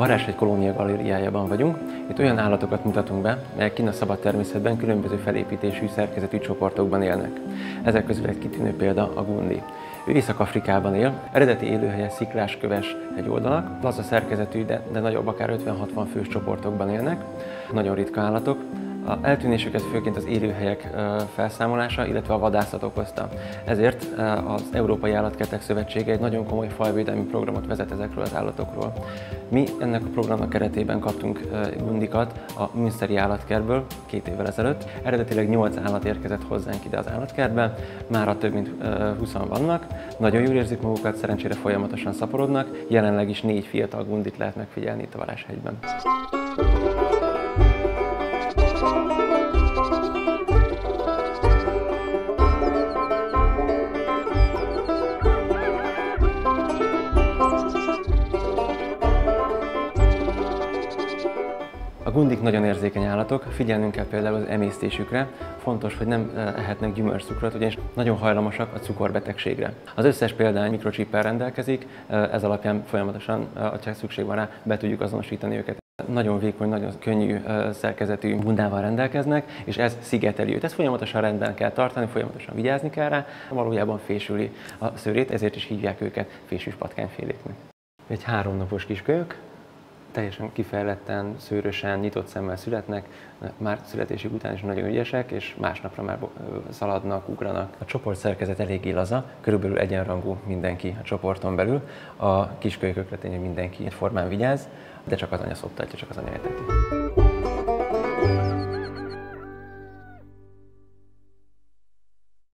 Varázshegy Kolónia Galériájában vagyunk. Itt olyan állatokat mutatunk be, melyek kint a szabad természetben különböző felépítésű, szerkezetű csoportokban élnek. Ezek közül egy kitűnő példa a gundi. Ő Észak-Afrikában él, eredeti élőhelye sziklásköves hegyoldalak, laza szerkezetű, de nagyobb, akár 50-60 fős csoportokban élnek. Nagyon ritka állatok. A eltűnésüket főként az élőhelyek felszámolása, illetve a vadászat okozta. Ezért az Európai Állatkertek Szövetsége egy nagyon komoly fajvédelmi programot vezet ezekről az állatokról. Mi ennek a programnak keretében kaptunk gundikat a Münsteri állatkertből 2 évvel ezelőtt. Eredetileg 8 állat érkezett hozzánk ide az állatkertbe, mára több mint 20 vannak. Nagyon jól érzik magukat, szerencsére folyamatosan szaporodnak, jelenleg is 4 fiatal gundit lehet megfigyelni itt a Varázshegyben. A gundik nagyon érzékeny állatok, figyelnünk kell például az emésztésükre. Fontos, hogy nem ehetnek gyümölcscukrot, ugyanis nagyon hajlamosak a cukorbetegségre. Az összes példány mikrochippel rendelkezik, ez alapján folyamatosan, ha szükség van rá, be tudjuk azonosítani őket. Nagyon vékony, nagyon könnyű szerkezetű bundával rendelkeznek, és ez szigeteli őt. Ezt folyamatosan rendben kell tartani, folyamatosan vigyázni kell rá, valójában fésüli a szőrét, ezért is hívják őket fésűs patkányféléknek. Egy 3 napos kiskölyök, teljesen kifejletten, szőrösen, nyitott szemmel születnek, már születésük után is nagyon ügyesek, és másnapra már szaladnak, ugranak. A csoport szerkezet eléggé laza, körülbelül egyenrangú mindenki a csoporton belül. A kiskölyökökre tényleg mindenki egyformán vigyáz, de csak az anya szoptatja, csak az anya eteti.